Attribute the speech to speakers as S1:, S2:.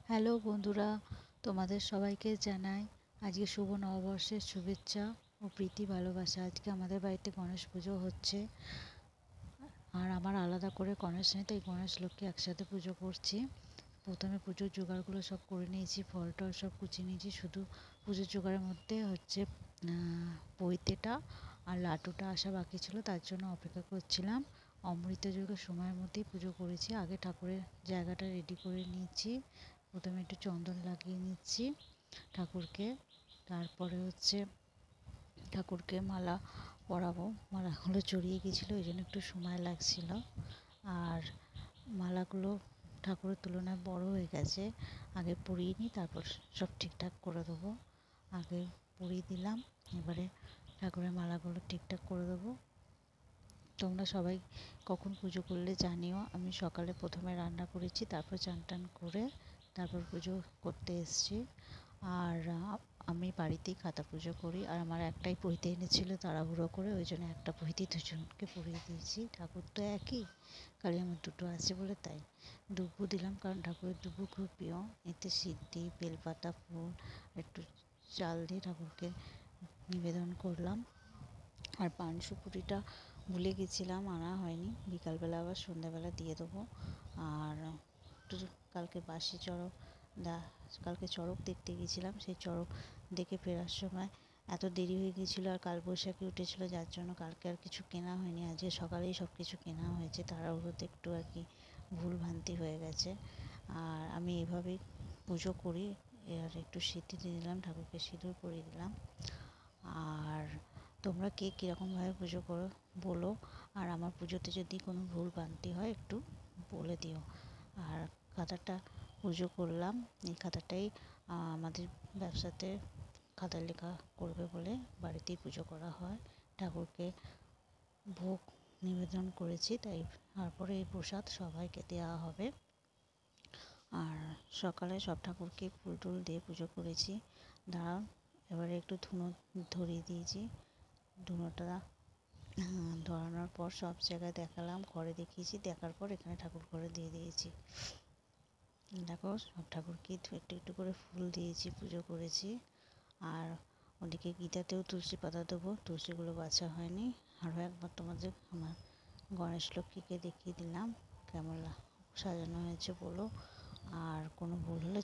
S1: Hello বন্ধুরা, তোমাদের সবাইকে জানাই আজকে শুভ নববর্ষের শুভেচ্ছা ও প্রীতি ভালোবাসা। আজকে আমাদের বাড়িতে গণেশ পুজো হচ্ছে, আর আমার আলাদা করে গণেশ নেই, তাই গণেশ লক্ষ্মী একসাথে পুজো করছি। প্রথমে পুজোর জোগাড়গুলো সব করে নিয়েছি, ফল টল সব কুচিয়ে নিয়েছি। শুধু পুজোর জোগাড়ের মধ্যে হচ্ছে পৈতেটা আর লাড্ডুটা আসা বাকি ছিল, তার জন্য অপেক্ষা করছিলাম। অমৃত যোগের সময়ের মধ্যেই পুজো করেছি। আগে ঠাকুরের জায়গাটা রেডি করে নিয়েছি। প্রথমে একটু চন্দন লাগিয়ে নিচ্ছি ঠাকুরকে, তারপরে হচ্ছে ঠাকুরকে মালা পরাবো। মালাগুলো জড়িয়ে গেছিলো, ওই জন্য একটু সময় লাগছিল। আর মালাগুলো ঠাকুরের তুলনায় বড় হয়ে গেছে, আগে পরিয়ে নিই, তারপর সব ঠিকঠাক করে দেবো। আগে পরিয়ে দিলাম, এবারে ঠাকুরের মালাগুলো ঠিকঠাক করে দেবো। তোমরা সবাই কখন পুজো করলে জানিও। আমি সকালে প্রথমে রান্না করেছি, তারপর চান টান করে তারপর পুজো করতে এসেছি। আর আমি বাড়িতেই খাতা পুজো করি। আর আমার একটাই পৈতে এনেছিল তাড়াহুড়ো করে, ওই জন্য একটা পৈতে দুজনকে পরিয়ে দিয়েছি। ঠাকুর তো একই, খালি আমার দুটো আছে বলে তাই। দুব্বো দিলাম, কারণ ঠাকুরের দুব্বো খুব প্রিয়। এতে সিদ্ধি, বেলপাতা, ফুল, একটু চাল দিয়ে ঠাকুরকে নিবেদন করলাম। আর পান সুপুরিটা ভুলে গেছিলাম, আনা হয়নি। বিকালবেলা আবার সন্ধ্যাবেলা দিয়ে দেবো। আর একটু কালকে বাসি চড়ক কালকে চড়ক দেখতে গেছিলাম, সেই চড়ক দেখে ফেরার সময় এত দেরি হয়ে গেছিলো, আর কালবৈশাখী উঠেছিলো, যার জন্য কালকে আর কিছু কেনা হয়নি। আজকে সকালেই সব কিছু কেনা হয়েছে, তাড়াহুড়োতে একটু আর কি ভুল ভ্রান্তি হয়ে গেছে। আর আমি এভাবেই পুজো করি। আর একটু সিঁথি দিয়ে দিলাম, ঠাকুরকে সিঁদুর পরিয়ে দিলাম। আর তোমরা কে কীরকমভাবে পুজো করো বলো। আর আমার পুজোতে যদি কোনো ভুল ভ্রান্তি হয় একটু বলে দিও। আর খাতাটা পুজো করলাম, এই খাতাটাই আমাদের ব্যবসাতে খাতা লেখা করবে বলে বাড়িতেই পুজো করা হয়। ঠাকুরকে ভোগ নিবেদন করেছি, তাই তারপরে এই প্রসাদ সবাইকে দেওয়া হবে। আর সকালে সব ঠাকুরকে ফুল টুল দিয়ে পুজো করেছি। দাঁড়াও, এবারে একটু ধুনো ধরিয়ে দিয়েছি। ধুনোটা ধরানোর পর সব জায়গায় দেখালাম, ঘরে দেখিয়েছি, দেখার পর এখানে ঠাকুর ঘরে দিয়ে দিয়েছি। দেখো, সব ঠাকুরকে একটু একটু করে ফুল দিয়েছি, পুজো করেছি। আর ওদিকে গীতাতেও তুলসী পাতা দেবো, তুলসীগুলো বাছা হয়নি। আরও একবার তোমাদের আমার গণেশ লক্ষ্মীকে দেখিয়ে দিলাম, কেমন সাজানো হয়েছে বলো। আর কোনো ভুল হলে